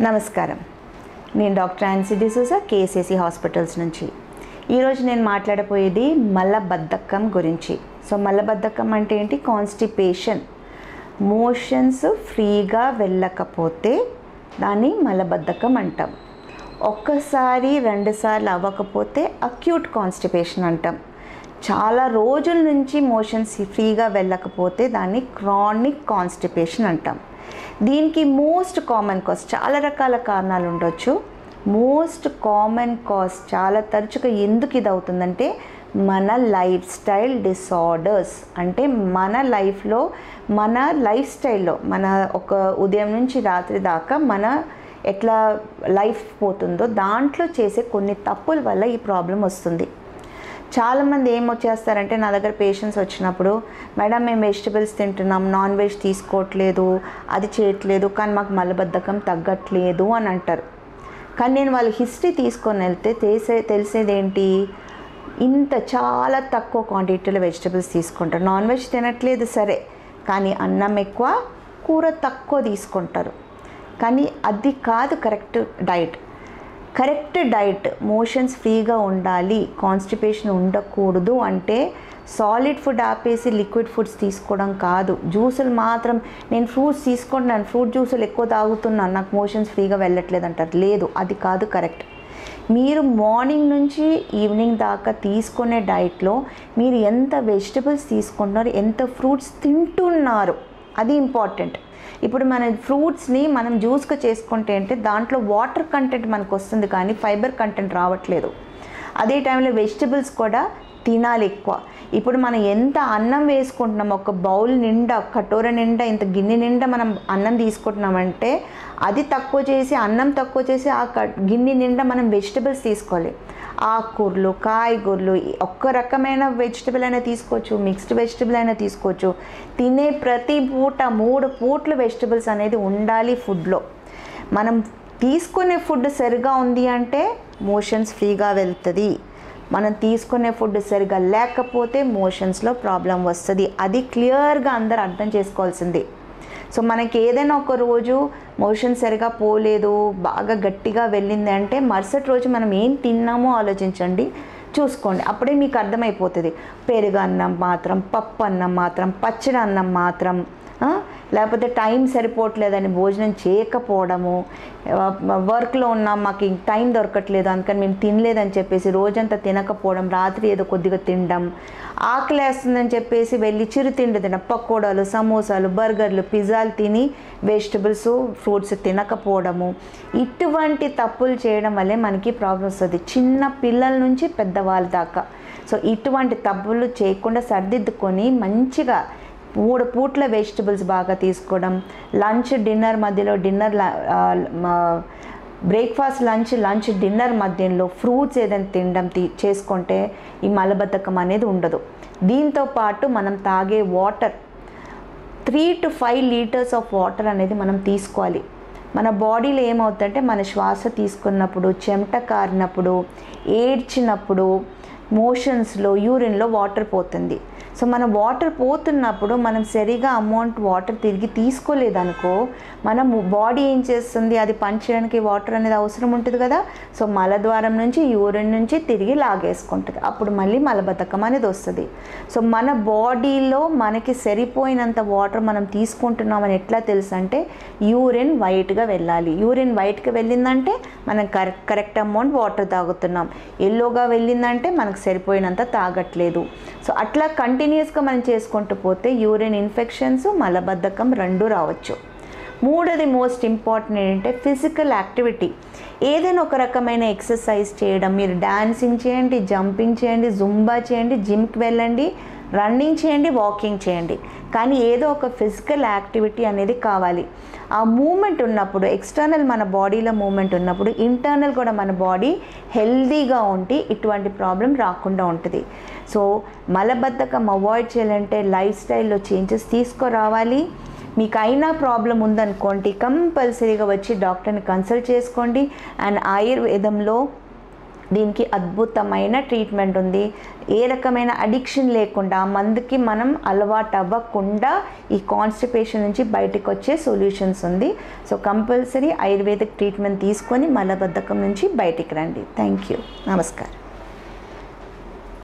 నమస్కారం. నేను doctor ఆన్సీ D'Souza, KSAC hospitals నుంచి. ఈరోజు నేను మాట్లాడబోయేది మలబద్ధకం గురించి. సో మలబద్ధకం అంటే ఏంటి? కాన్స్టిపేషన్. మోషన్స్ ఫ్రీగా వెళ్ళకపోతే దాన్ని మలబద్ధకం అంటాం. ఒక్కసారి రెండుసార్లు అవ్వకపోతే అక్యూట్ కాన్స్టిపేషన్ అంటాం. చాలా రోజుల నుంచి మోషన్స్ ఫ్రీగా వెళ్ళకపోతే దాన్ని క్రానిక్ కాన్స్టిపేషన్ అంటాం. దీనికి మోస్ట్ కామన్ కాజ్, చాలా రకాల కారణాలు ఉండొచ్చు. మోస్ట్ కామన్ కాజ్ చాలా తరచుగా ఎందుకు ఇది అవుతుందంటే మన లైఫ్ స్టైల్ డిసార్డర్స్. అంటే మన లైఫ్లో, మన లైఫ్ స్టైల్లో, మన ఒక ఉదయం నుంచి రాత్రి దాకా మన ఎట్లా లైఫ్ పోతుందో దాంట్లో చేసే కొన్ని తప్పుల వల్ల ఈ ప్రాబ్లం వస్తుంది. చాలామంది ఏమొచ్చేస్తారంటే నా దగ్గర పేషెంట్స్ వచ్చినప్పుడు, మేడం మేము వెజిటబుల్స్ తింటున్నాం, నాన్ వెజ్ తీసుకోవట్లేదు, అది చేయట్లేదు, కానీ మాకు మలబద్ధకం తగ్గట్లేదు అని అంటారు. కానీ నేను వాళ్ళ హిస్టరీ తీసుకొని వెళ్తే తెలిసేది ఏంటి? చాలా తక్కువ క్వాంటిటీలో వెజిటబుల్స్ తీసుకుంటారు. నాన్ వెజ్ తినట్లేదు సరే, కానీ అన్నం ఎక్కువ, కూర తక్కువ తీసుకుంటారు. కానీ అది కాదు correct diet. Correct diet, motions ఫ్రీగా ఉండాలి, కాన్స్టిపేషన్ ఉండకూడదు అంటే సాలిడ్ ఫుడ్ ఆపేసి లిక్విడ్ ఫుడ్స్ తీసుకోవడం కాదు. జ్యూసులు మాత్రం నేను ఫ్రూట్స్ తీసుకుంటున్నాను, ఫ్రూట్ జ్యూసులు ఎక్కువ తాగుతున్నాను, నాకు మోషన్స్ ఫ్రీగా వెళ్ళట్లేదు అంటారు. లేదు, అది కాదు కరెక్ట్. మీరు మార్నింగ్ నుంచి ఈవినింగ్ దాకా తీసుకునే డైట్లో మీరు ఎంత వెజిటబుల్స్ తీసుకుంటున్నారు, ఎంత ఫ్రూట్స్ తింటున్నారు, అది ఇంపార్టెంట్. ఇప్పుడు మన ఫ్రూట్స్ని మనం జ్యూస్గా చేసుకుంటే అంటే దాంట్లో వాటర్ కంటెంట్ మనకు వస్తుంది, కానీ ఫైబర్ కంటెంట్ రావట్లేదు. అదే టైంలో వెజిటబుల్స్ కూడా తినాలి ఎక్కువ. ఇప్పుడు మనం ఎంత అన్నం వేసుకుంటున్నాం, ఒక బౌల్ నిండా, కటోర నిండా, ఇంత గిన్నె నిండా మనం అన్నం తీసుకుంటున్నామంటే అది తక్కువ చేసి, అన్నం తక్కువ చేసి ఆ గిన్నె నిండా మనం వెజిటబుల్స్ తీసుకోవాలి. ఆకుకూరలు, కాయగూరలు, ఒక్క రకమైన వెజిటబుల్ అయినా తీసుకోవచ్చు, మిక్స్డ్ వెజిటబుల్ అయినా తీసుకోవచ్చు. తినే ప్రతి పూట 3 పూట్లు వెజిటబుల్స్ అనేది ఉండాలి ఫుడ్లో. మనం తీసుకునే ఫుడ్ సరిగా ఉంది అంటే మోషన్స్ ఫ్రీగా వెళ్తుంది. మనం తీసుకునే ఫుడ్ సరిగా లేకపోతే మోషన్స్లో ప్రాబ్లం వస్తుంది. అది క్లియర్గా అందరు అర్థం చేసుకోవాల్సింది. సో మనకి ఏదైనా ఒక రోజు మోషన్ సరిగా పోలేదు, బాగా గట్టిగా వెళ్ళింది అంటే మరుసటి రోజు మనం ఏం తిన్నామో ఆలోచించండి, చూసుకోండి. అప్పుడే మీకు అర్థమైపోతుంది. పెరుగు అన్నం మాత్రం, పప్పు అన్నం మాత్రం, పచ్చడి అన్నం మాత్రం, లేకపోతే టైం సరిపోవట్లేదని భోజనం చేయకపోవడము, వర్క్లో ఉన్నాం మాకు టైం దొరకట్లేదు అందుకని మేము తినలేదని చెప్పేసి రోజంతా తినకపోవడం, రాత్రి ఏదో కొద్దిగా తినడం, ఆకలి వేస్తుందని చెప్పేసి వెళ్ళి చిరు తిండి తినడం, పకోడాలు, సమోసాలు, బర్గర్లు, పిజ్జాలు తిని వెజిటబుల్స్, ఫ్రూట్స్ తినకపోవడము, ఇటువంటి తప్పులు చేయడం వల్లే మనకి ప్రాబ్లం వస్తుంది, చిన్న పిల్లల నుంచి పెద్దవాళ్ళ దాకా. సో ఇటువంటి తప్పులు చేయకుండా సర్దిద్దుకొని మంచిగా 3 పూట్ల వెజిటబుల్స్ బాగా తీసుకోవడం, లంచ్ డిన్నర్ మధ్యలో, బ్రేక్ఫాస్ట్ లంచ్ డిన్నర్ మధ్యలో ఫ్రూట్స్ ఏదైనా తినడం చేసుకుంటే ఈ మలబద్ధకం అనేది ఉండదు. దీంతో పాటు మనం తాగే water 3 to 5 litres of water అనేది మనం తీసుకోవాలి. మన బాడీలో ఏమవుతుందంటే మన శ్వాస తీసుకున్నప్పుడు, చెమట కారినప్పుడు, ఏడ్చినప్పుడు, మోషన్స్లో, యూరిన్లో వాటర్ పోతుంది. సో మన వాటర్ పోతున్నప్పుడు మనం సరిగా అమౌంట్ వాటర్ తిరిగి తీసుకోలేదనుకో, మన బాడీ ఏం చేస్తుంది, అది పంచడానికి వాటర్ అనేది అవసరం ఉంటుంది కదా. సో మలద్వారం నుంచి, యూరిన్ నుంచి తిరిగి లాగేసుకుంటుంది. అప్పుడు మళ్ళీ మలబద్ధకం అనేది వస్తుంది. సో మన బాడీలో మనకి సరిపోయినంత వాటర్ మనం తీసుకుంటున్నామని ఎట్లా తెలుసు అంటే యూరిన్ వైట్గా వెళ్ళాలి. యూరిన్ వైట్గా వెళ్ళిందంటే మనం కరెక్ట్ అమౌంట్ వాటర్ తాగుతున్నాం. ఎల్లోగా వెళ్ళిందంటే మనకు సరిపోయినంత తాగట్లేదు. సో అట్లా కంటిన్యూస్గా మనం చేసుకుంటూ పోతే యూరిన్ ఇన్ఫెక్షన్స్, మలబద్ధకం 2 రావచ్చు. 3ది మోస్ట్ ఇంపార్టెంట్ ఏంటంటే ఫిజికల్ యాక్టివిటీ. ఏదైనా ఒక రకమైన ఎక్సర్సైజ్ చేయడం, మీరు డాన్సింగ్ చేయండి, జంపింగ్ చేయండి, జుంబా చేయండి, జిమ్కి వెళ్ళండి, రన్నింగ్ చేయండి, వాకింగ్ చేయండి, కానీ ఏదో ఒక ఫిజికల్ యాక్టివిటీ అనేది కావాలి. ఆ మూమెంట్ ఉన్నప్పుడు, ఎక్స్టర్నల్ మన బాడీలో మూమెంట్ ఉన్నప్పుడు ఇంటర్నల్ కూడా మన బాడీ హెల్దీగా ఉండి ఇటువంటి ప్రాబ్లం రాకుండా ఉంటుంది. సో మలబద్ధకం అవాయిడ్ చేయాలంటే లైఫ్ స్టైల్లో చేంజెస్ తీసుకురావాలి. మీకు అయినా ప్రాబ్లం ఉందనుకోండి, కంపల్సరీగా వచ్చి డాక్టర్ని కన్సల్ట్ చేసుకోండి. అండ్ ఆయుర్వేదంలో దీనికి అద్భుతమైన ట్రీట్మెంట్ ఉంది. ఏ రకమైన అడిక్షన్ లేకుండా, మందుకి మనం అలవాటు అవ్వకుండా ఈ కాన్స్టిపేషన్ నుంచి బయటకు వచ్చే సొల్యూషన్స్ ఉంది. సో కంపల్సరీ ఆయుర్వేదిక్ ట్రీట్మెంట్ తీసుకొని మలబద్ధకం నుంచి బయటికి రండి. Thank you. నమస్కారం.